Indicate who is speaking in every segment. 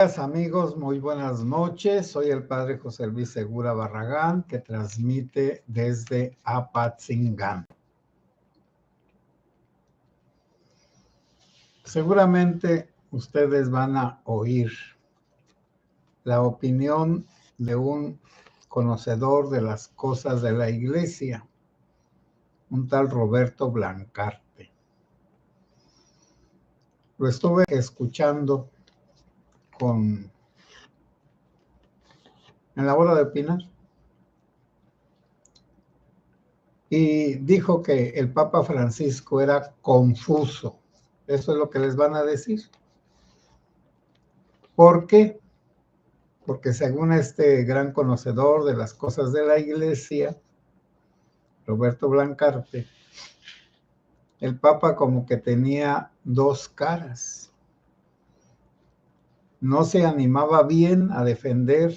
Speaker 1: Amigos, muy buenas noches. Soy el padre José Luis Segura Barragán, que transmite desde Apatzingán. Seguramente ustedes van a oír la opinión de un conocedor de las cosas de la iglesia, un tal Roberto Blancarte. Lo estuve escuchando en la hora de opinar. Y dijo que el Papa Francisco era confuso. Eso es lo que les van a decir. ¿Por qué? Porque según este gran conocedor de las cosas de la iglesia, Roberto Blancarte, el Papa como que tenía dos caras. No se animaba bien a defender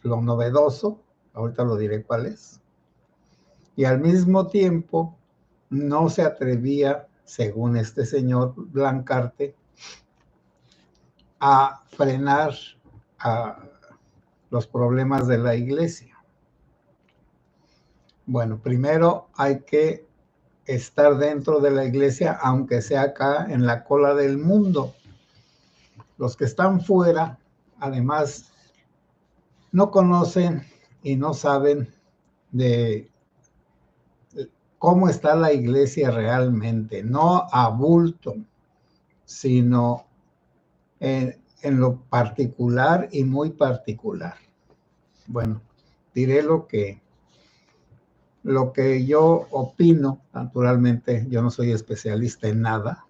Speaker 1: lo novedoso, ahorita lo diré cuál es, y al mismo tiempo no se atrevía, según este señor Blancarte, a frenar a los problemas de la iglesia. Bueno, primero hay que estar dentro de la iglesia, aunque sea acá en la cola del mundo. Los que están fuera, además, no conocen y no saben de cómo está la iglesia realmente, no a bulto, sino en lo particular y muy particular. Bueno, diré lo que yo opino. Naturalmente, yo no soy especialista en nada,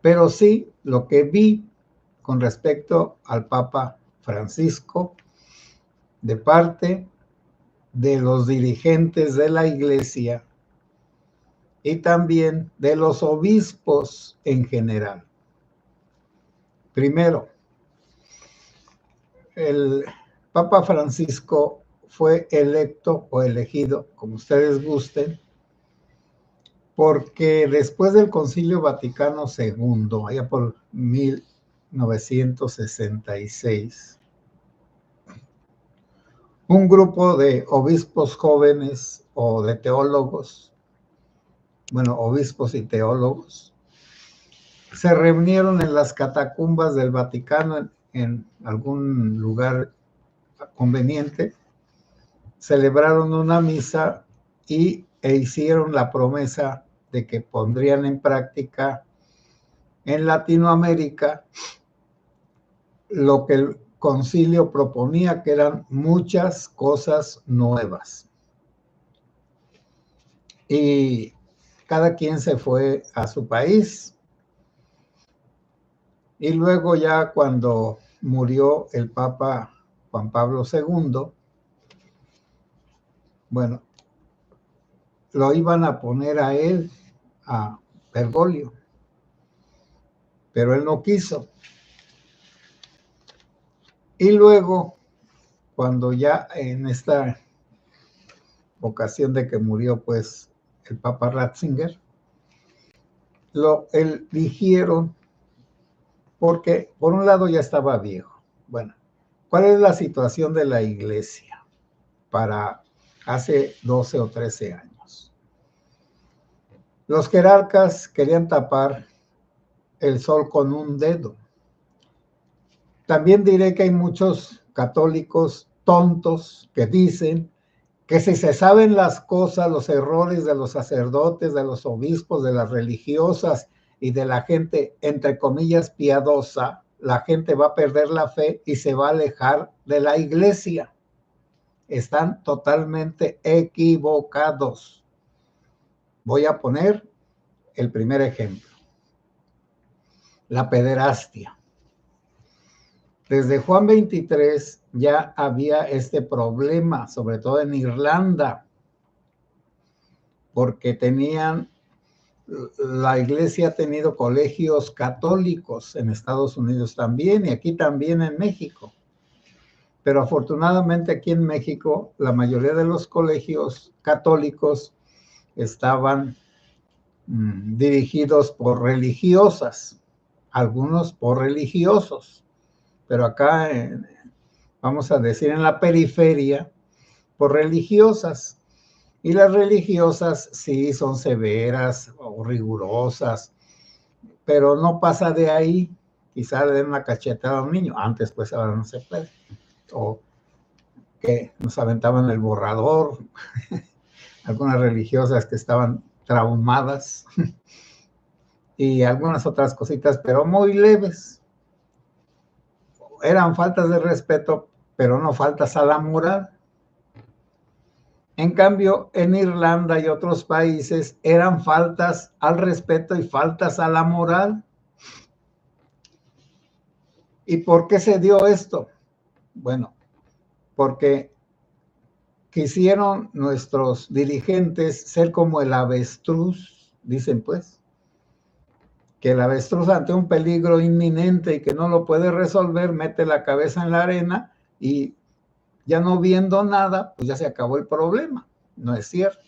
Speaker 1: pero sí lo que vi con respecto al Papa Francisco de parte de los dirigentes de la iglesia y también de los obispos en general. Primero, el Papa Francisco fue electo o elegido, como ustedes gusten, porque después del Concilio Vaticano II, allá por 1966, un grupo de obispos jóvenes o de teólogos, bueno, obispos y teólogos, se reunieron en las catacumbas del Vaticano en algún lugar conveniente, celebraron una misa e hicieron la promesa de que pondrían en práctica en Latinoamérica lo que el concilio proponía, que eran muchas cosas nuevas. Y cada quien se fue a su país. Y luego ya cuando murió el Papa Juan Pablo II, bueno, lo iban a poner a él, a Bergoglio, pero él no quiso. Y luego, cuando ya en esta ocasión de que murió, pues, el Papa Ratzinger, lo eligieron porque, por un lado, ya estaba viejo. Bueno, ¿cuál es la situación de la iglesia para hace 12 o 13 años? Los jerarcas querían tapar el sol con un dedo. También diré que hay muchos católicos tontos que dicen que si se saben las cosas, los errores de los sacerdotes, de los obispos, de las religiosas y de la gente, entre comillas, piadosa, la gente va a perder la fe y se va a alejar de la iglesia. Están totalmente equivocados. Voy a poner el primer ejemplo. La pederastia. Desde Juan 23 ya había este problema, sobre todo en Irlanda, porque la iglesia ha tenido colegios católicos en Estados Unidos también y aquí también en México. Pero afortunadamente aquí en México la mayoría de los colegios católicos estaban dirigidos por religiosas. algunos por religiosos, pero acá, vamos a decir, en la periferia, por religiosas. Y las religiosas sí son severas o rigurosas, pero no pasa de ahí. Quizá le den una cachetada a un niño, antes pues ahora no se puede. O que nos aventaban el borrador, algunas religiosas que estaban traumadas y algunas otras cositas, pero muy leves. Eran faltas de respeto, pero no faltas a la moral. En cambio, en Irlanda y otros países eran faltas al respeto y faltas a la moral. ¿Y por qué se dio esto? Bueno, porque quisieron nuestros dirigentes ser como el avestruz, dicen pues, que el avestruz ante un peligro inminente y que no lo puede resolver, mete la cabeza en la arena y ya no viendo nada, pues ya se acabó el problema. No es cierto.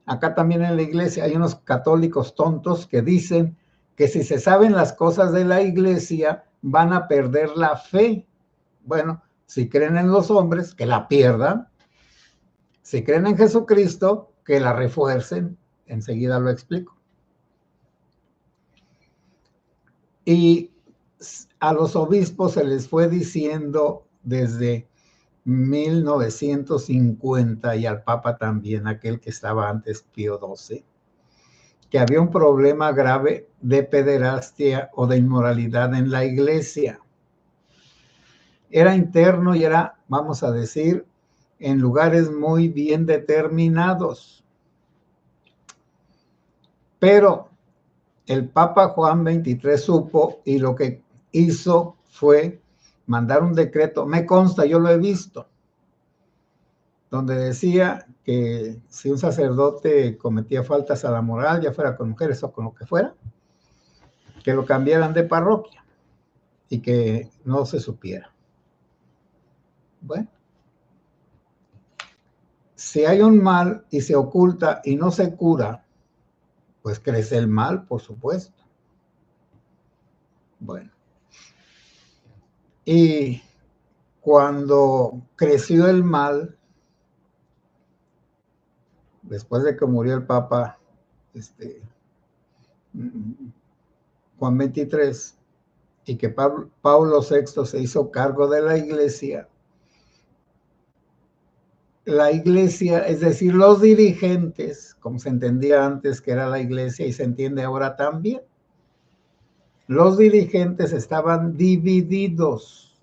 Speaker 1: Acá también en la iglesia hay unos católicos tontos que dicen que si se saben las cosas de la iglesia, van a perder la fe. Bueno, si creen en los hombres, que la pierdan. Si creen en Jesucristo, que la refuercen. Enseguida lo explico. Y a los obispos se les fue diciendo desde 1950 y al Papa también, aquel que estaba antes, Pío XII, que había un problema grave de pederastia o de inmoralidad en la iglesia. Era interno y era, vamos a decir, en lugares muy bien determinados. Pero el Papa Juan XXIII supo y lo que hizo fue mandar un decreto, me consta, yo lo he visto, donde decía que si un sacerdote cometía faltas a la moral, ya fuera con mujeres o con lo que fuera, que lo cambiaran de parroquia y que no se supiera. Bueno, si hay un mal y se oculta y no se cura, pues crece el mal, por supuesto. Bueno, y cuando creció el mal, después de que murió el Papa Juan XXIII, y que Pablo VI se hizo cargo de la iglesia, es decir, los dirigentes, como se entendía antes que era la iglesia y se entiende ahora también, los dirigentes estaban divididos.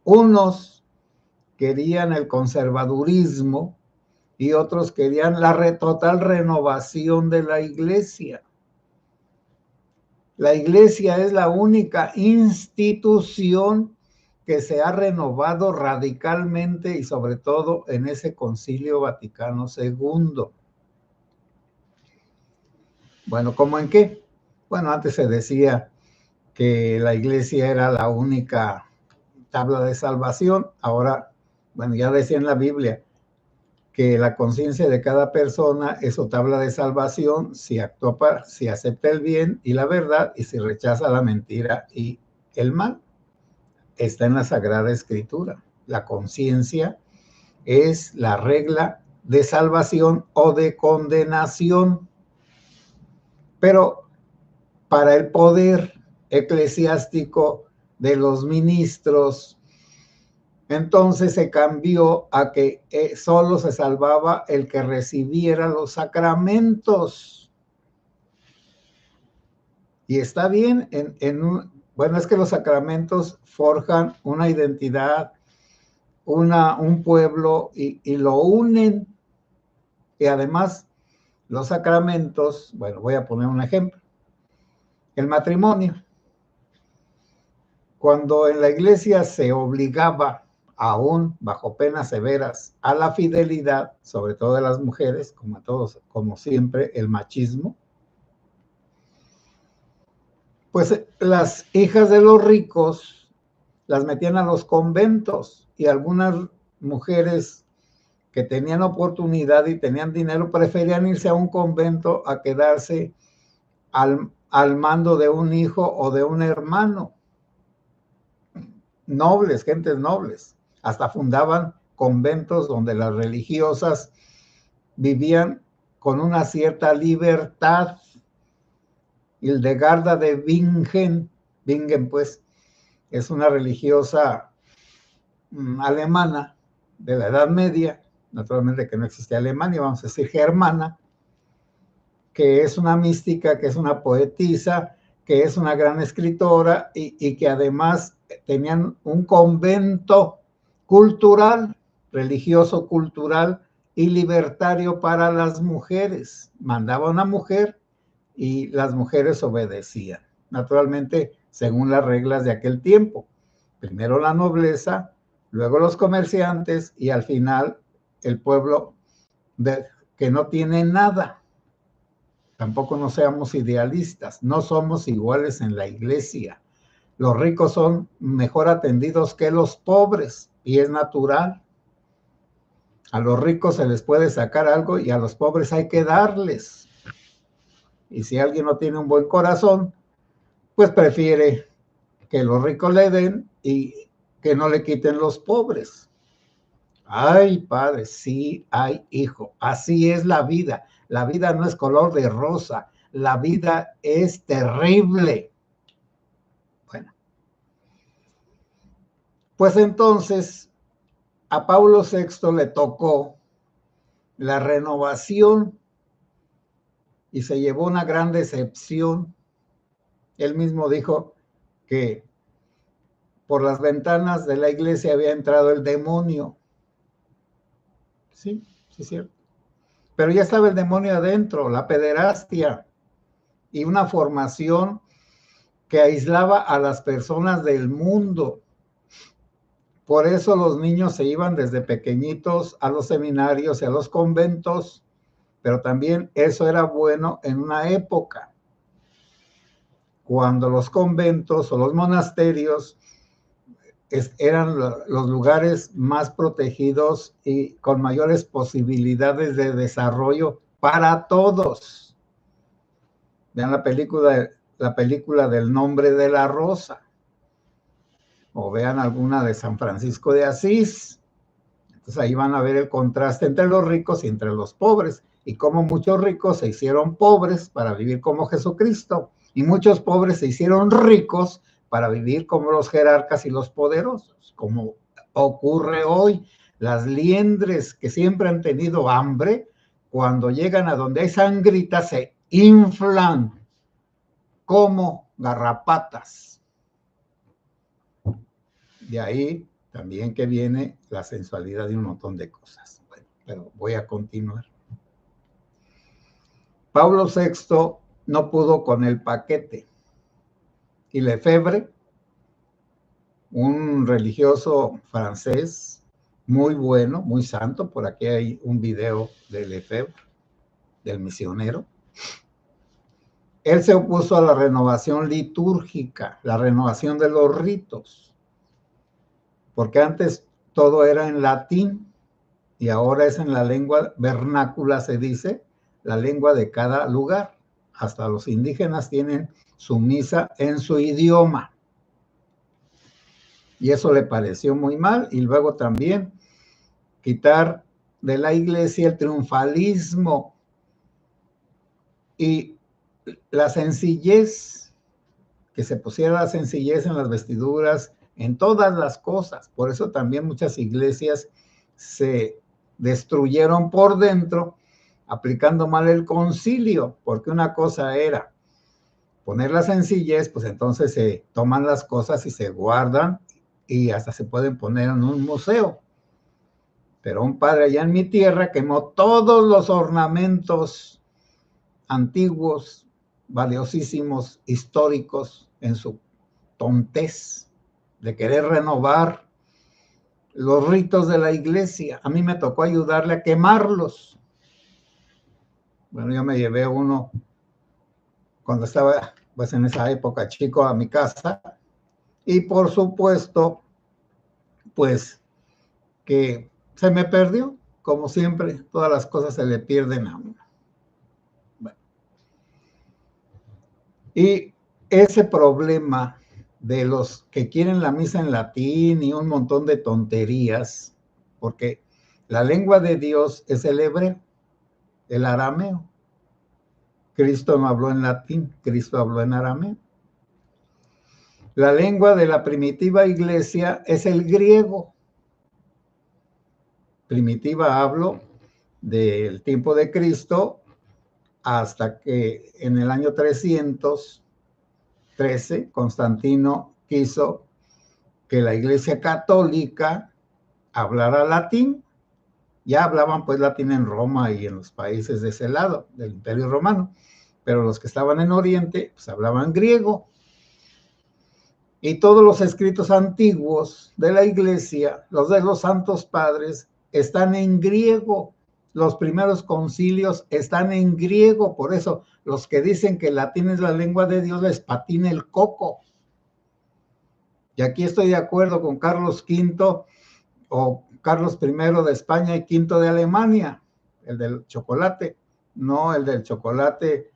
Speaker 1: Unos querían el conservadurismo y otros querían la total renovación de la iglesia. La iglesia es la única institución que se ha renovado radicalmente y sobre todo en ese Concilio Vaticano II. Bueno, ¿cómo en qué? Bueno, antes se decía que la iglesia era la única tabla de salvación. Ahora, bueno, ya decía en la Biblia que la conciencia de cada persona es su tabla de salvación si si acepta el bien y la verdad y si rechaza la mentira y el mal. Está en la Sagrada Escritura. La conciencia es la regla de salvación o de condenación. Pero para el poder eclesiástico de los ministros, entonces se cambió a que solo se salvaba el que recibiera los sacramentos. Y está bien, bueno, es que los sacramentos forjan una identidad, un pueblo y lo unen. Y además, los sacramentos, bueno, voy a poner un ejemplo. El matrimonio. Cuando en la iglesia se obligaba, aún bajo penas severas, a la fidelidad, sobre todo de las mujeres, como a todos, como siempre, el machismo, pues las hijas de los ricos las metían a los conventos y algunas mujeres que tenían oportunidad y tenían dinero preferían irse a un convento a quedarse al mando de un hijo o de un hermano. Nobles, gentes nobles. Hasta fundaban conventos donde las religiosas vivían con una cierta libertad. Hildegarda de Bingen pues, es una religiosa alemana de la Edad Media, naturalmente que no existía Alemania, vamos a decir germana, que es una mística, que es una poetisa, que es una gran escritora y que además tenían un convento cultural, religioso, cultural y libertario para las mujeres. Mandaba una mujer y las mujeres obedecían, naturalmente según las reglas de aquel tiempo. Primero la nobleza, luego los comerciantes y al final el pueblo que no tiene nada. Tampoco no seamos idealistas, no somos iguales en la iglesia. Los ricos son mejor atendidos que los pobres y es natural. A los ricos se les puede sacar algo y a los pobres hay que darles. Y si alguien no tiene un buen corazón, pues prefiere que los ricos le den y que no le quiten los pobres. Ay, padre, sí, ay, hijo, así es la vida. La vida no es color de rosa, la vida es terrible. Bueno, pues entonces a Pablo VI le tocó la renovación y se llevó una gran decepción. Él mismo dijo que por las ventanas de la iglesia había entrado el demonio. Sí, sí, es cierto. Pero ya estaba el demonio adentro, la pederastia y una formación que aislaba a las personas del mundo. Por eso los niños se iban desde pequeñitos a los seminarios y a los conventos, pero también eso era bueno en una época, cuando los conventos o los monasterios eran los lugares más protegidos y con mayores posibilidades de desarrollo para todos. Vean la película del Nombre de la Rosa, o vean alguna de San Francisco de Asís. Entonces ahí van a ver el contraste entre los ricos y entre los pobres, y cómo muchos ricos se hicieron pobres para vivir como Jesucristo, y muchos pobres se hicieron ricos para vivir como los jerarcas y los poderosos, como ocurre hoy. Las liendres que siempre han tenido hambre, cuando llegan a donde hay sangrita, se inflan como garrapatas. De ahí también que viene la sensualidad de un montón de cosas. Bueno, pero voy a continuar. Pablo VI no pudo con el paquete y Lefebvre, un religioso francés muy bueno, muy santo, por aquí hay un video de Lefebvre, del misionero. Él se opuso a la renovación litúrgica, la renovación de los ritos, porque antes todo era en latín y ahora es en la lengua vernácula, se dice, la lengua de cada lugar. Hasta los indígenas tienen su misa en su idioma. Y eso le pareció muy mal. Y luego también quitar de la iglesia el triunfalismo y la sencillez, que se pusiera la sencillez en las vestiduras, en todas las cosas. Por eso también muchas iglesias se destruyeron por dentro, aplicando mal el concilio, porque una cosa era poner la sencillez, pues entonces se toman las cosas y se guardan y hasta se pueden poner en un museo. Pero un padre allá en mi tierra quemó todos los ornamentos antiguos, valiosísimos, históricos, en su tontez de querer renovar los ritos de la iglesia. A mí me tocó ayudarle a quemarlos. Bueno, yo me llevé uno cuando estaba, pues en esa época, chico, a mi casa. Y por supuesto, pues que se me perdió. Como siempre, todas las cosas se le pierden a uno. Bueno. Y ese problema de los que quieren la misa en latín y un montón de tonterías, porque la lengua de Dios es el hebreo, el arameo. Cristo no habló en latín, Cristo habló en arameo. La lengua de la primitiva iglesia es el griego. Primitiva hablo del tiempo de Cristo hasta que en el año 313 Constantino quiso que la iglesia católica hablara latín. Ya hablaban pues latín en Roma y en los países de ese lado del Imperio Romano, pero los que estaban en Oriente pues hablaban griego. Y todos los escritos antiguos de la iglesia, los de los santos padres, están en griego. Los primeros concilios están en griego. Por eso los que dicen que el latín es la lengua de Dios les patina el coco. Y aquí estoy de acuerdo con Carlos V o Carlos I de España y V de Alemania, el del chocolate, no el del chocolate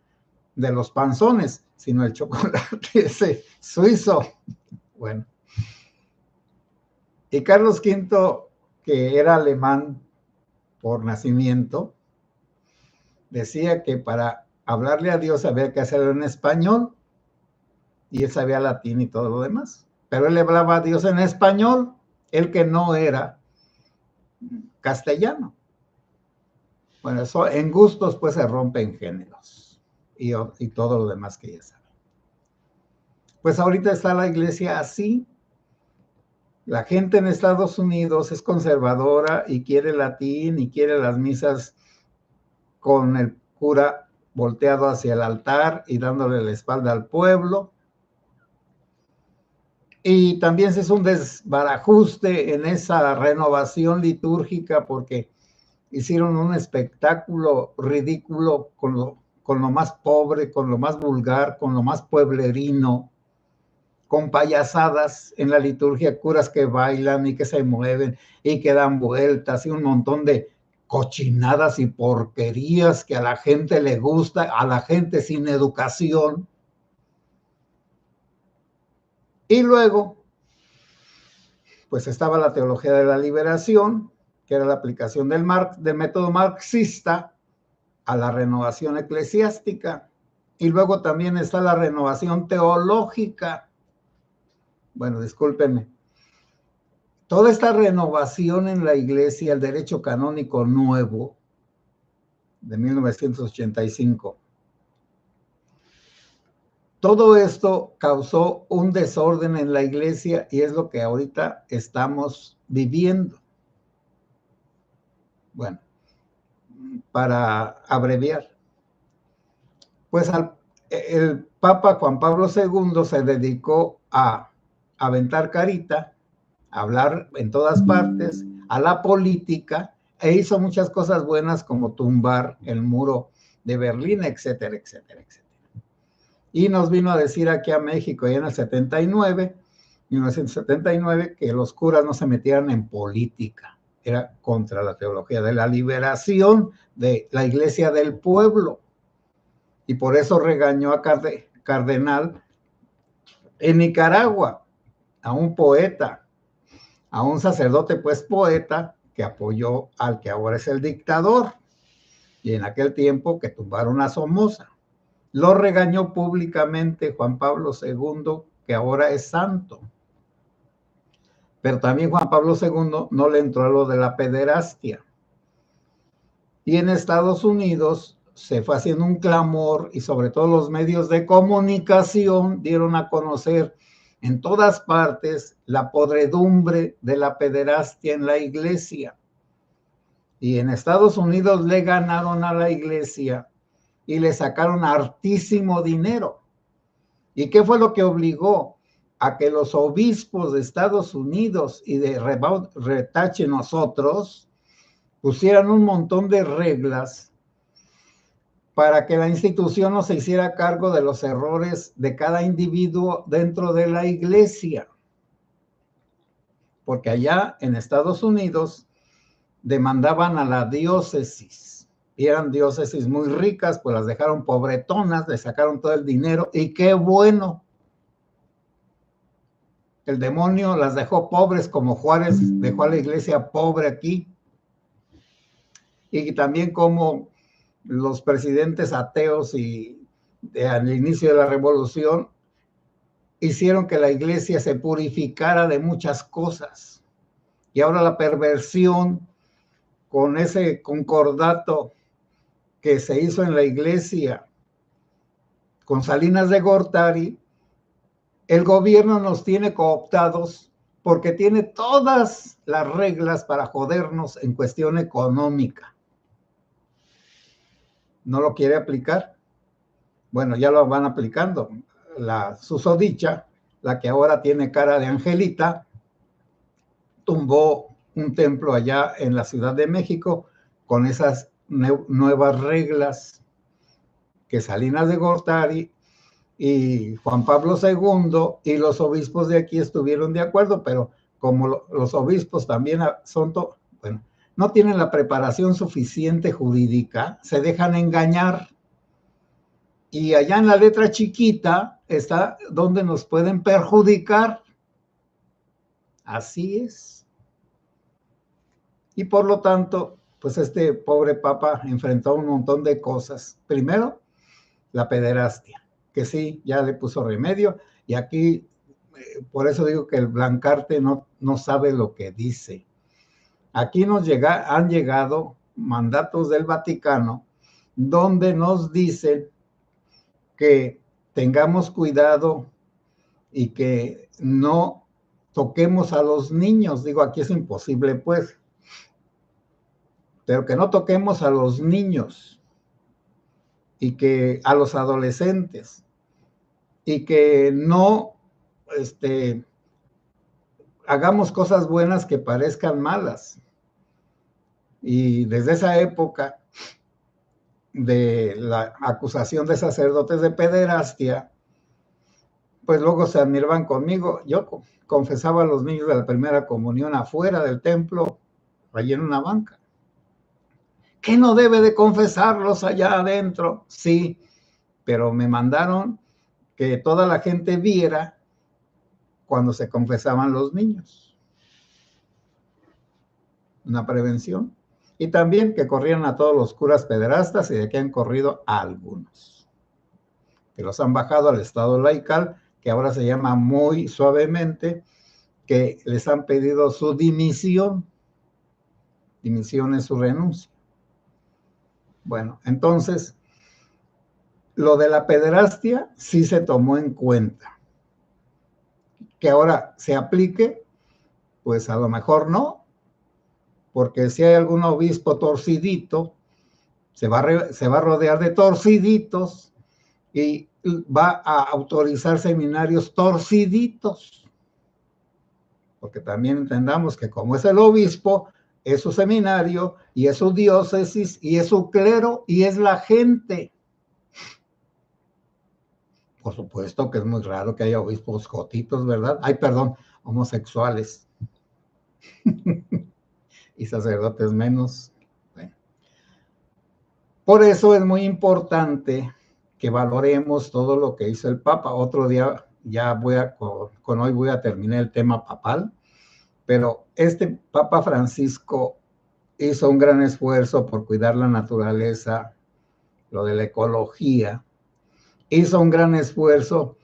Speaker 1: de los panzones, sino el chocolate ese suizo. Bueno, y Carlos V, que era alemán por nacimiento, decía que para hablarle a Dios había que hacerlo en español, y él sabía latín y todo lo demás, pero él le hablaba a Dios en español, él que no era castellano. Bueno, eso en gustos pues se rompen géneros y todo lo demás que ya saben. Pues ahorita está la iglesia así. La gente en Estados Unidos es conservadora y quiere latín y quiere las misas con el cura volteado hacia el altar y dándole la espalda al pueblo. Y también se hizo un desbarajuste en esa renovación litúrgica porque hicieron un espectáculo ridículo con lo más pobre, con lo más vulgar, con lo más pueblerino, con payasadas en la liturgia, curas que bailan y que se mueven y que dan vueltas y un montón de cochinadas y porquerías que a la gente le gusta, a la gente sin educación. Y luego, pues estaba la teología de la liberación, que era la aplicación del método marxista a la renovación eclesiástica. Y luego también está la renovación teológica. Bueno, discúlpenme. Toda esta renovación en la iglesia, el derecho canónico nuevo de 1985, todo esto causó un desorden en la iglesia y es lo que ahorita estamos viviendo. Bueno, para abreviar, pues el Papa Juan Pablo II se dedicó a aventar carita, a hablar en todas partes, a la política, e hizo muchas cosas buenas como tumbar el muro de Berlín, etcétera, etcétera, etcétera. Y nos vino a decir aquí a México ya en el 1979, que los curas no se metieran en política. Era contra la teología de la liberación de la iglesia del pueblo. Y por eso regañó a Cardenal en Nicaragua, a un poeta, a un sacerdote pues poeta que apoyó al que ahora es el dictador. Y en aquel tiempo que tumbaron a Somoza. Lo regañó públicamente Juan Pablo II, que ahora es santo. Pero también Juan Pablo II no le entró a lo de la pederastia. Y en Estados Unidos se fue haciendo un clamor y sobre todo los medios de comunicación dieron a conocer en todas partes la podredumbre de la pederastia en la iglesia. Y en Estados Unidos le ganaron a la iglesia y le sacaron hartísimo dinero. ¿Y qué fue lo que obligó a que los obispos de Estados Unidos y de retache nosotros pusieran un montón de reglas para que la institución no se hiciera cargo de los errores de cada individuo dentro de la iglesia? Porque allá en Estados Unidos demandaban a la diócesis y eran diócesis muy ricas, pues las dejaron pobretonas, le sacaron todo el dinero, y qué bueno. El demonio las dejó pobres, como Juárez dejó a la iglesia pobre aquí, y también como los presidentes ateos al inicio de la revolución hicieron que la iglesia se purificara de muchas cosas. Y ahora la perversión con ese concordato que se hizo en la iglesia con Salinas de Gortari, el gobierno nos tiene cooptados porque tiene todas las reglas para jodernos en cuestión económica. ¿No lo quiere aplicar? Bueno, ya lo van aplicando. La susodicha, la que ahora tiene cara de angelita, tumbó un templo allá en la Ciudad de México con esas nuevas reglas que Salinas de Gortari y Juan Pablo II y los obispos de aquí estuvieron de acuerdo, pero como los obispos también bueno, no tienen la preparación suficiente jurídica, se dejan engañar. Y allá en la letra chiquita está donde nos pueden perjudicar. Así es. Y por lo tanto, pues este pobre papa enfrentó un montón de cosas. Primero, la pederastia, que sí, ya le puso remedio. Y aquí, por eso digo que el Blancarte no sabe lo que dice. Aquí han llegado mandatos del Vaticano donde nos dicen que tengamos cuidado y que no toquemos a los niños. Digo, aquí es imposible, pues, pero que no toquemos a los niños y que a los adolescentes y que no hagamos cosas buenas que parezcan malas. Y desde esa época de la acusación de sacerdotes de pederastia, pues luego se admiraban conmigo. Yo confesaba a los niños de la primera comunión afuera del templo, allí en una banca. ¿Qué no debe de confesarlos allá adentro? Sí, pero me mandaron que toda la gente viera cuando se confesaban los niños. Una prevención. Y también que corrieran a todos los curas pederastas, y de que han corrido a algunos, que los han bajado al estado laical, que ahora se llama muy suavemente, que les han pedido su dimisión. Dimisión es su renuncia. Bueno, entonces, lo de la pederastia sí se tomó en cuenta. Que ahora se aplique, pues a lo mejor no, porque si hay algún obispo torcidito, se va a rodear de torciditos y va a autorizar seminarios torciditos. Porque también entendamos que como es el obispo, es su seminario y es su diócesis y es su clero y es la gente. Por supuesto que es muy raro que haya obispos jotitos, ¿verdad? Ay, perdón, homosexuales. Y sacerdotes menos. Bueno. Por eso es muy importante que valoremos todo lo que hizo el Papa. Otro día ya con hoy voy a terminar el tema papal, pero este Papa Francisco hizo un gran esfuerzo por cuidar la naturaleza, lo de la ecología, hizo un gran esfuerzo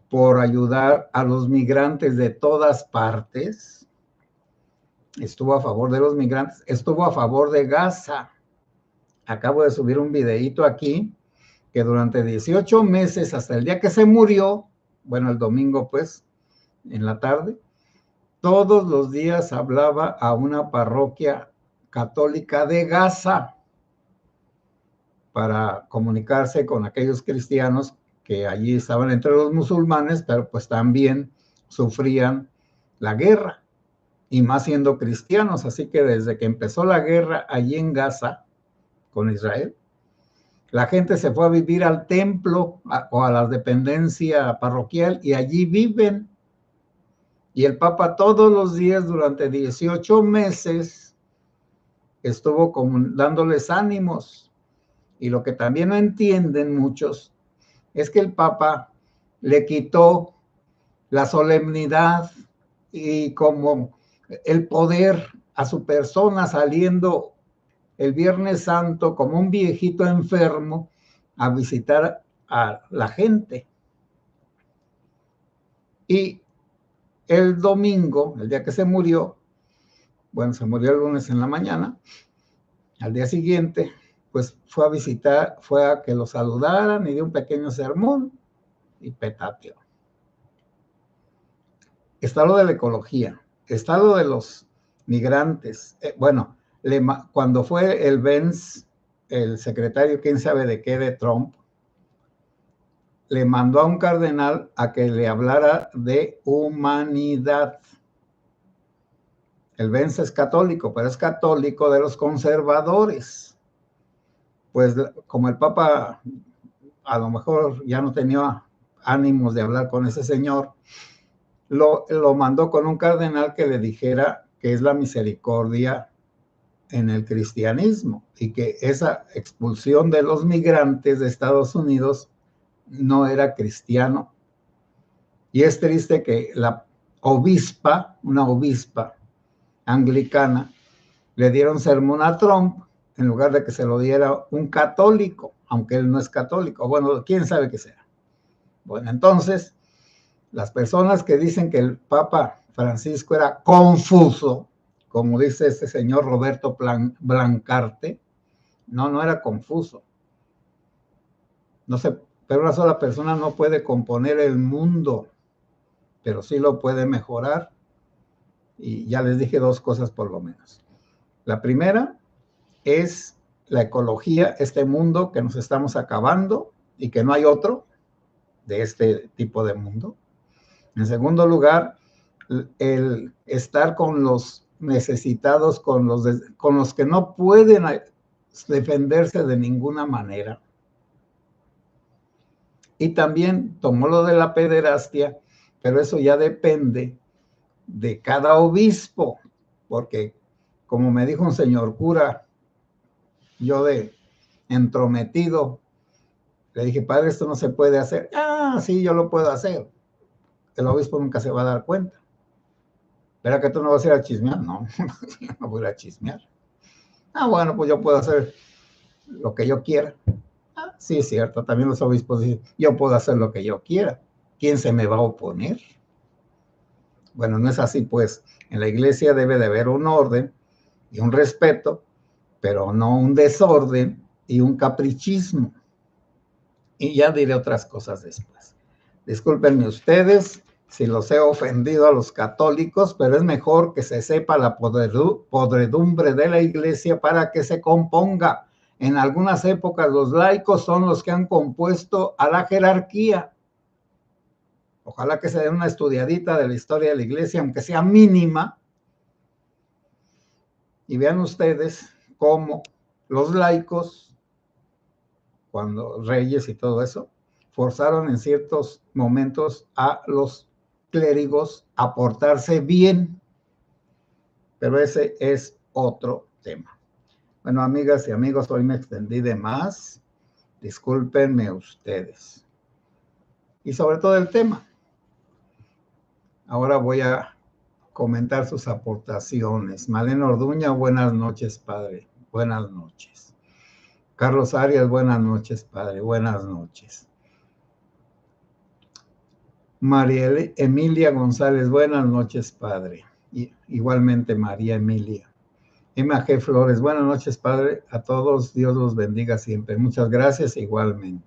Speaker 1: por ayudar a los migrantes de todas partes, estuvo a favor de los migrantes, estuvo a favor de Gaza. Acabo de subir un videíto aquí, que durante 18 meses, hasta el día que se murió, bueno, el domingo pues, en la tarde, todos los días hablaba a una parroquia católica de Gaza para comunicarse con aquellos cristianos que allí estaban entre los musulmanes, pero pues también sufrían la guerra, y más siendo cristianos. Así que desde que empezó la guerra allí en Gaza con Israel, la gente se fue a vivir al templo o a la dependencia parroquial y allí viven. Y el Papa todos los días durante 18 meses estuvo como dándoles ánimos. Y lo que también no entienden muchos es que el Papa le quitó la solemnidad y como el poder a su persona, saliendo el Viernes Santo como un viejito enfermo a visitar a la gente. Y el domingo, el día que se murió, bueno, se murió el lunes en la mañana, al día siguiente, pues fue a visitar, fue a que lo saludaran y dio un pequeño sermón y petateó. Está lo de la ecología, está lo de los migrantes. Bueno, cuando fue el Vance, el secretario, quién sabe de qué, de Trump, le mandó a un cardenal a que le hablara de humanidad. El Vance es católico, pero es católico de los conservadores. Pues como el Papa a lo mejor ya no tenía ánimos de hablar con ese señor, lo mandó con un cardenal que le dijera que es la misericordia en el cristianismo y que esa expulsión de los migrantes de Estados Unidos no era cristiano. Y es triste que la obispa, una obispa anglicana, le dieron sermón a Trump en lugar de que se lo diera un católico, aunque él no es católico. Bueno, quién sabe qué sea. Bueno, entonces, las personas que dicen que el Papa Francisco era confuso, como dice este señor Roberto Blancarte, no era confuso. No sé, pero una sola persona no puede componer el mundo, pero sí lo puede mejorar. Y ya les dije dos cosas por lo menos. La primera es la ecología, este mundo que nos estamos acabando y que no hay otro de este tipo de mundo. En segundo lugar, el estar con los necesitados, con los que no pueden defenderse de ninguna manera. Y también tomó lo de la pederastia, pero eso ya depende de cada obispo, porque como me dijo un señor cura, yo de entrometido, le dije, padre, esto no se puede hacer. Ah, sí, yo lo puedo hacer. El obispo nunca se va a dar cuenta. ¿Pero que tú no vas a ir a chismear? No, no voy a ir a chismear. Ah, bueno, pues yo puedo hacer lo que yo quiera. Ah, sí, es cierto. También los obispos dicen, yo puedo hacer lo que yo quiera. ¿Quién se me va a oponer? Bueno, no es así, pues. En la iglesia debe de haber un orden y un respeto, pero no un desorden y un caprichismo. Y ya diré otras cosas después. Discúlpenme ustedes si los he ofendido a los católicos, pero es mejor que se sepa la podredumbre de la iglesia para que se componga. En algunas épocas los laicos son los que han compuesto a la jerarquía. Ojalá que se dé una estudiadita de la historia de la iglesia, aunque sea mínima, y vean ustedes cómo los laicos, cuando reyes y todo eso, forzaron en ciertos momentos a los clérigos a portarse bien, pero ese es otro tema. Bueno, amigas y amigos, hoy me extendí de más, discúlpenme ustedes. Y sobre todo el tema. Ahora voy a comentar sus aportaciones. Malena Orduña, buenas noches, padre. Buenas noches. Carlos Arias, buenas noches, padre. Buenas noches. María Emilia González, buenas noches, padre. Igualmente, María Emilia. Emma G. Flores, buenas noches, padre. A todos, Dios los bendiga siempre. Muchas gracias, igualmente.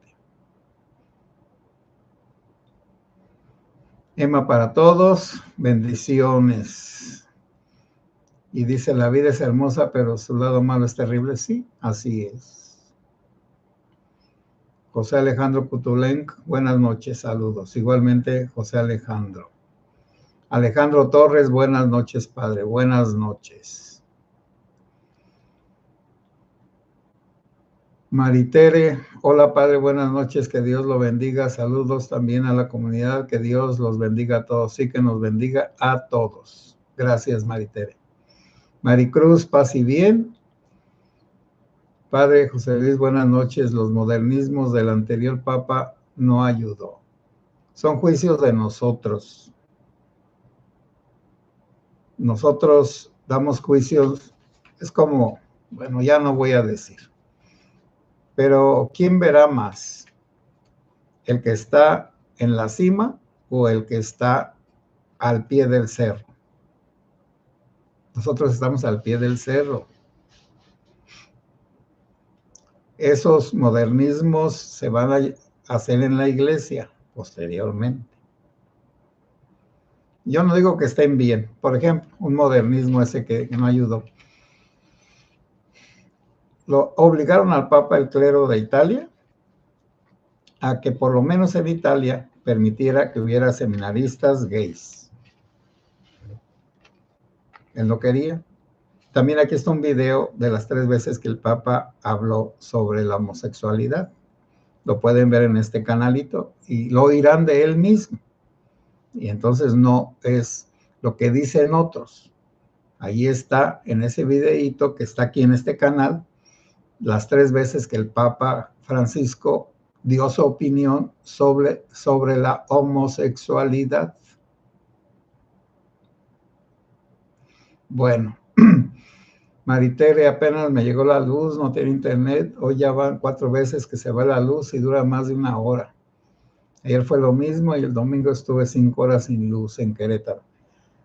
Speaker 1: Emma, para todos, bendiciones. Y dice, la vida es hermosa, pero su lado malo es terrible. Sí, así es. José Alejandro Cutulenc, buenas noches, saludos. Igualmente, José Alejandro. Alejandro Torres, buenas noches, padre. Buenas noches. Maritere, hola, padre. Buenas noches. Que Dios lo bendiga. Saludos también a la comunidad. Que Dios los bendiga a todos. Sí, que nos bendiga a todos. Gracias, Maritere. Maricruz, paz y bien. Padre José Luis, buenas noches. Los modernismos del anterior Papa no ayudó. Son juicios de nosotros. Nosotros damos juicios, es como, bueno, ya no voy a decir. Pero ¿quién verá más? ¿El que está en la cima o el que está al pie del cerro? Nosotros estamos al pie del cerro. Esos modernismos se van a hacer en la iglesia posteriormente. Yo no digo que estén bien. Por ejemplo, un modernismo ese que no ayudó. Lo obligaron al Papa, el clero de Italia, a que por lo menos en Italia permitiera que hubiera seminaristas gays. Él no quería. También aquí está un video de las 3 veces que el Papa habló sobre la homosexualidad. Lo pueden ver en este canalito y lo oirán de él mismo. Y entonces no es lo que dicen otros. Ahí está en ese videíto que está aquí en este canal, las 3 veces que el Papa Francisco dio su opinión sobre la homosexualidad. Bueno, Maritere, apenas me llegó la luz, no tiene internet, hoy ya van 4 veces que se va la luz y dura más de 1 hora. Ayer fue lo mismo y el domingo estuve 5 horas sin luz en Querétaro.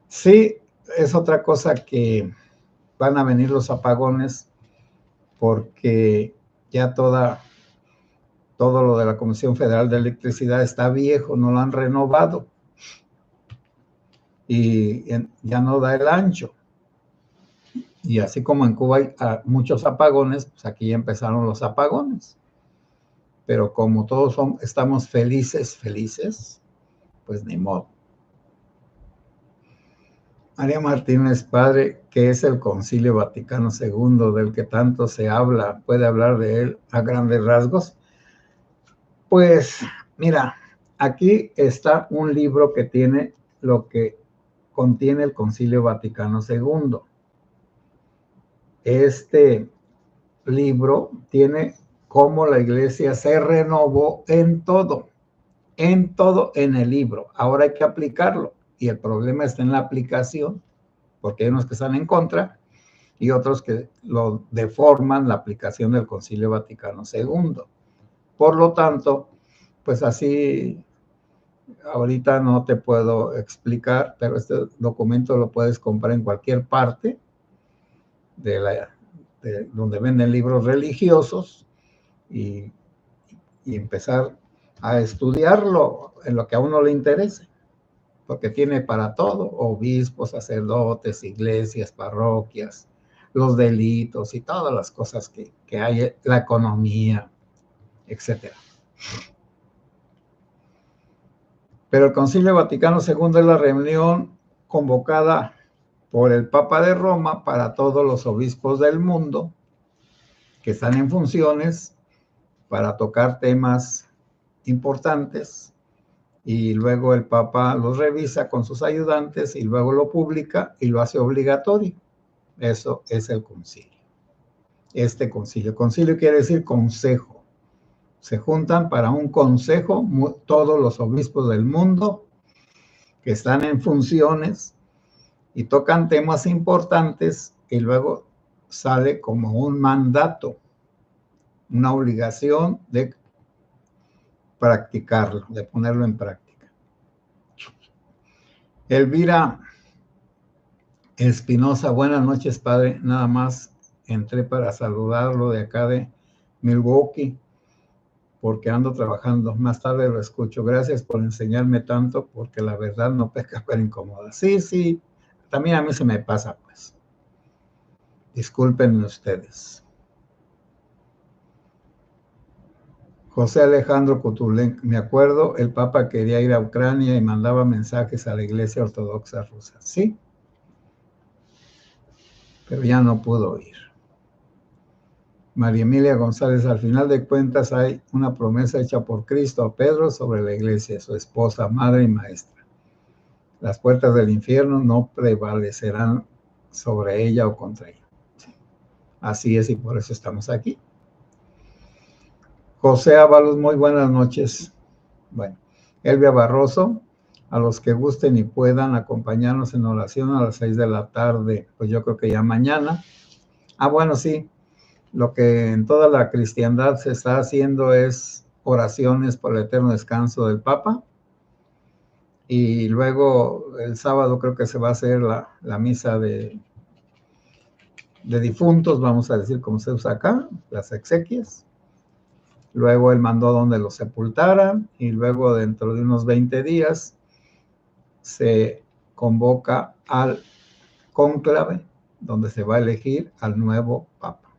Speaker 1: Sí, es otra cosa que van a venir los apagones porque ya todo lo de la Comisión Federal de Electricidad está viejo, no lo han renovado y ya no da el ancho. Y así como en Cuba hay muchos apagones, pues aquí ya empezaron los apagones. Pero como todos estamos felices, pues ni modo. María Martínez, padre, ¿qué es el Concilio Vaticano II del que tanto se habla? ¿Puede hablar de él a grandes rasgos? Pues, mira, aquí está un libro que tiene lo que contiene el Concilio Vaticano II. Este libro tiene cómo la iglesia se renovó en todo en el libro. Ahora hay que aplicarlo y el problema está en la aplicación, porque hay unos que están en contra y otros que lo deforman la aplicación del Concilio Vaticano II. Por lo tanto, pues así ahorita no te puedo explicar, pero este documento lo puedes comprar en cualquier parte de donde venden libros religiosos y empezar a estudiarlo en lo que a uno le interese, porque tiene para todo, obispos, sacerdotes, iglesias, parroquias, los delitos y todas las cosas que hay, la economía, etcétera. Pero el Concilio Vaticano II es la reunión convocada por el Papa de Roma para todos los obispos del mundo que están en funciones para tocar temas importantes y luego el Papa los revisa con sus ayudantes y luego lo publica y lo hace obligatorio. Eso es el concilio. Este concilio. Concilio quiere decir consejo. Se juntan para un consejo todos los obispos del mundo que están en funciones y tocan temas importantes y luego sale como un mandato, una obligación de practicarlo, de ponerlo en práctica. Elvira Espinosa, buenas noches, padre. Nada más entré para saludarlo de acá de Milwaukee, porque ando trabajando. Más tarde lo escucho. Gracias por enseñarme tanto, porque la verdad no pesca pero incomoda. Sí, también a mí se me pasa, pues. Discúlpenme ustedes. José Alejandro Kutulenko, me acuerdo, el Papa quería ir a Ucrania y mandaba mensajes a la Iglesia Ortodoxa rusa. Sí, pero ya no pudo ir. María Emilia González, al final de cuentas hay una promesa hecha por Cristo a Pedro sobre la iglesia, su esposa, madre y maestra. Las puertas del infierno no prevalecerán sobre ella o contra ella. Sí. Así es y por eso estamos aquí. José Ábalos, muy buenas noches. Bueno, Elvia Barroso, a los que gusten y puedan acompañarnos en oración a las 6 de la tarde, pues yo creo que ya mañana. Bueno, sí, lo que en toda la cristiandad se está haciendo es oraciones por el eterno descanso del Papa. Y luego el sábado creo que se va a hacer la misa de difuntos, vamos a decir como se usa acá, las exequias. Luego él mandó donde lo sepultaran y luego dentro de unos 20 días se convoca al cónclave donde se va a elegir al nuevo Papa.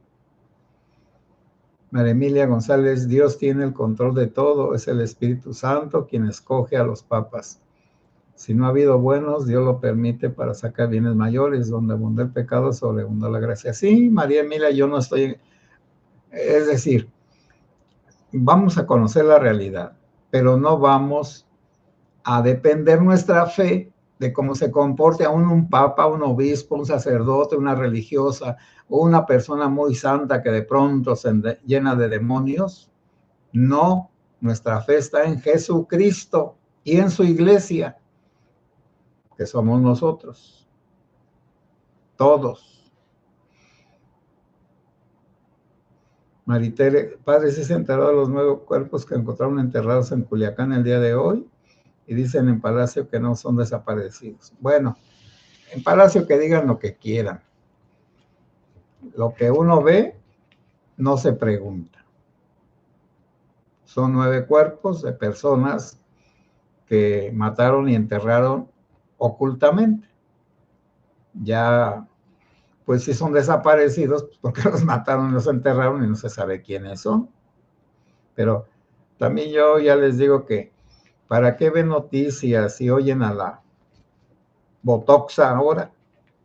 Speaker 1: María Emilia González, Dios tiene el control de todo, es el Espíritu Santo quien escoge a los papas. Si no ha habido buenos, Dios lo permite para sacar bienes mayores, donde abunda el pecado, sobreabunda la gracia. Sí, María Emilia, yo no estoy, es decir, vamos a conocer la realidad, pero no vamos a depender nuestra fe de cómo se comporte aún un papa, un obispo, un sacerdote, una religiosa o una persona muy santa que de pronto se llena de demonios. No, nuestra fe está en Jesucristo y en su iglesia, que somos nosotros, todos. Maritere, padre, ¿sí se enteró de los 9 cuerpos que encontraron enterrados en Culiacán el día de hoy? Y dicen en Palacio que no son desaparecidos. Bueno, en Palacio que digan lo que quieran. Lo que uno ve no se pregunta. Son 9 cuerpos de personas que mataron y enterraron ocultamente. Ya, pues si son desaparecidos, pues porque los mataron y los enterraron y no se sabe quiénes son. Pero también yo ya les digo que ¿para qué ven noticias y oyen a la botoxa ahora?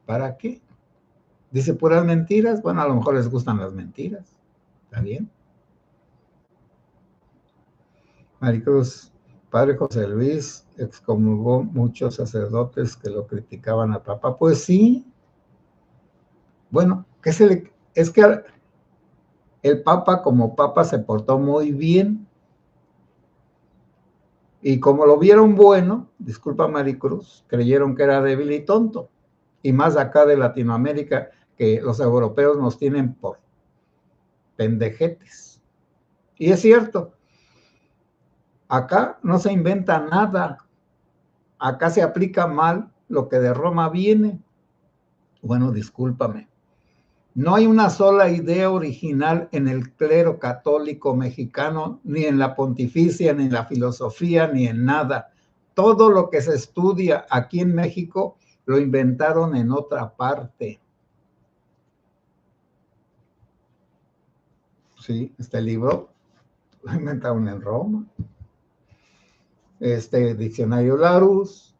Speaker 1: ¿Para qué? Dice puras mentiras. Bueno, a lo mejor les gustan las mentiras. ¿Está bien? Maricruz, padre José Luis excomulgó muchos sacerdotes que lo criticaban al Papa. Pues sí. Bueno, es que el Papa como Papa se portó muy bien. Y como lo vieron bueno, disculpa Maricruz, creyeron que era débil y tonto. Y más acá de Latinoamérica, que los europeos nos tienen por pendejetes. Y es cierto, acá no se inventa nada. Acá se aplica mal lo que de Roma viene. Bueno, discúlpame. No hay una sola idea original en el clero católico mexicano, ni en la pontificia, ni en la filosofía, ni en nada. Todo lo que se estudia aquí en México lo inventaron en otra parte. Sí, este libro lo inventaron en Roma. Este diccionario Larousse,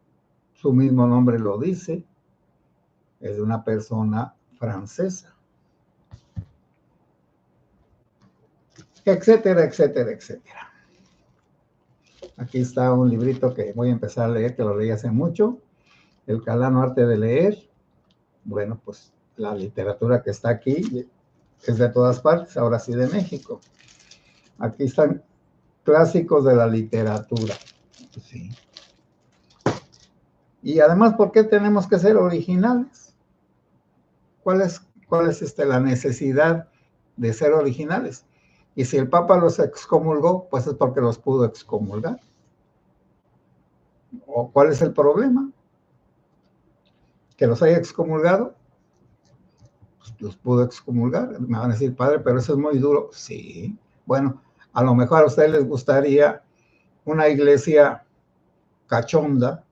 Speaker 1: su mismo nombre lo dice, es de una persona francesa. Etcétera, etcétera, etcétera. Aquí está un librito que voy a empezar a leer, que lo leí hace mucho, El Calano Arte de Leer. Bueno, pues la literatura que está aquí es de todas partes, ahora sí de México. Aquí están clásicos de la literatura. Sí. Y además, ¿por qué tenemos que ser originales? ¿Cuál es la necesidad de ser originales? Y si el Papa los excomulgó, pues es porque los pudo excomulgar. ¿O cuál es el problema? ¿Que los haya excomulgado? Pues los pudo excomulgar. Me van a decir, padre, pero eso es muy duro. Sí. Bueno, a lo mejor a ustedes les gustaría una iglesia cachonda,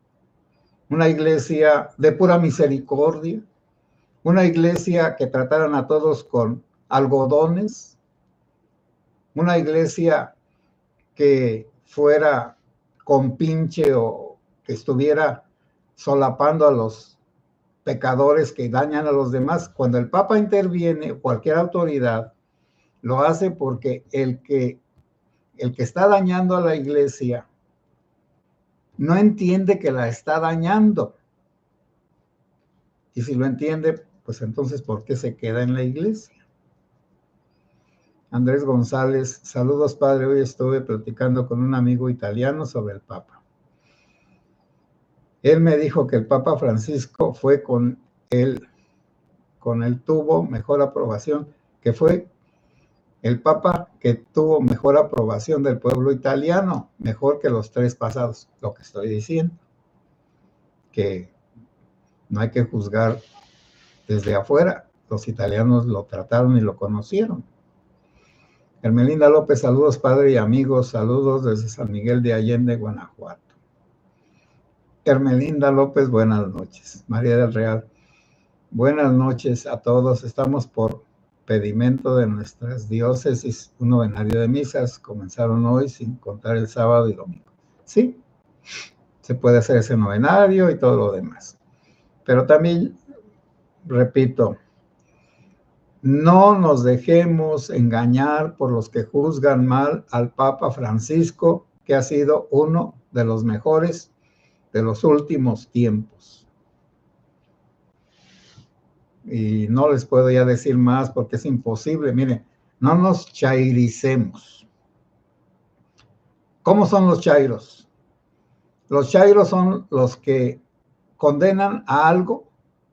Speaker 1: una iglesia de pura misericordia, una iglesia que trataran a todos con algodones, una iglesia que fuera con pinche o que estuviera solapando a los pecadores que dañan a los demás. Cuando el Papa interviene, cualquier autoridad lo hace porque el que está dañando a la iglesia no entiende que la está dañando. Y si lo entiende, pues entonces, ¿por qué se queda en la iglesia? Andrés González, saludos padre, hoy estuve platicando con un amigo italiano sobre el Papa. Él me dijo que el Papa Francisco fue con él tuvo mejor aprobación, que fue el Papa que tuvo mejor aprobación del pueblo italiano, mejor que los 3 pasados, lo que estoy diciendo, que no hay que juzgar desde afuera, los italianos lo trataron y lo conocieron. Hermelinda López, saludos padre y amigos, saludos desde San Miguel de Allende, Guanajuato. Hermelinda López, buenas noches. María del Real, buenas noches a todos. Estamos por pedimento de nuestras diócesis, un novenario de misas. Comenzaron hoy sin contar el sábado y domingo. Sí, se puede hacer ese novenario y todo lo demás. Pero también, repito, no nos dejemos engañar por los que juzgan mal al Papa Francisco, que ha sido uno de los mejores de los últimos tiempos. Y no les puedo ya decir más porque es imposible. Miren, no nos chairicemos. ¿Cómo son los chairos? Los chairos son los que condenan a algo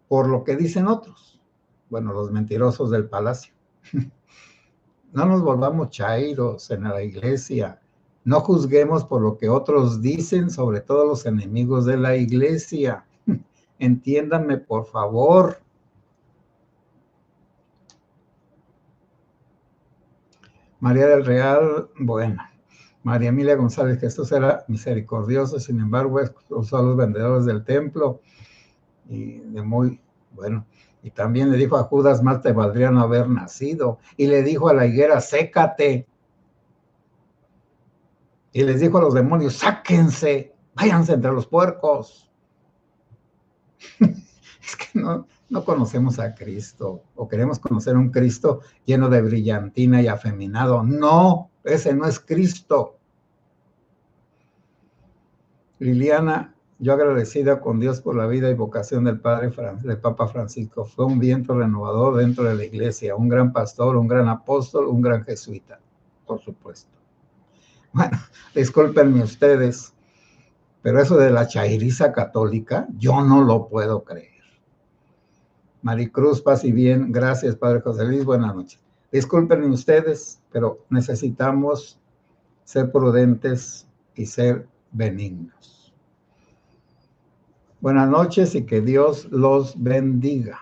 Speaker 1: por lo que dicen otros. Bueno, los mentirosos del palacio. No nos volvamos chairos en la iglesia. No juzguemos por lo que otros dicen, sobre todo los enemigos de la iglesia. Entiéndanme, por favor. María del Real, bueno. María Emilia González, Jesús era misericordioso, sin embargo, expulsó a los vendedores del templo. Y de muy, bueno, y también le dijo a Judas, más te valdría no haber nacido. Y le dijo a la higuera, sécate. Y les dijo a los demonios, sáquense, váyanse entre los puercos. Es que no conocemos a Cristo, o queremos conocer un Cristo lleno de brillantina y afeminado. No, ese no es Cristo. Liliana, yo agradecida con Dios por la vida y vocación del del Papa Francisco. Fue un viento renovador dentro de la iglesia, un gran pastor, un gran apóstol, un gran jesuita, por supuesto. Bueno, discúlpenme ustedes, pero eso de la chairiza católica, yo no lo puedo creer. Maricruz, paz y bien, gracias Padre José Luis, buenas noches. Discúlpenme ustedes, pero necesitamos ser prudentes y ser benignos. Buenas noches y que Dios los bendiga.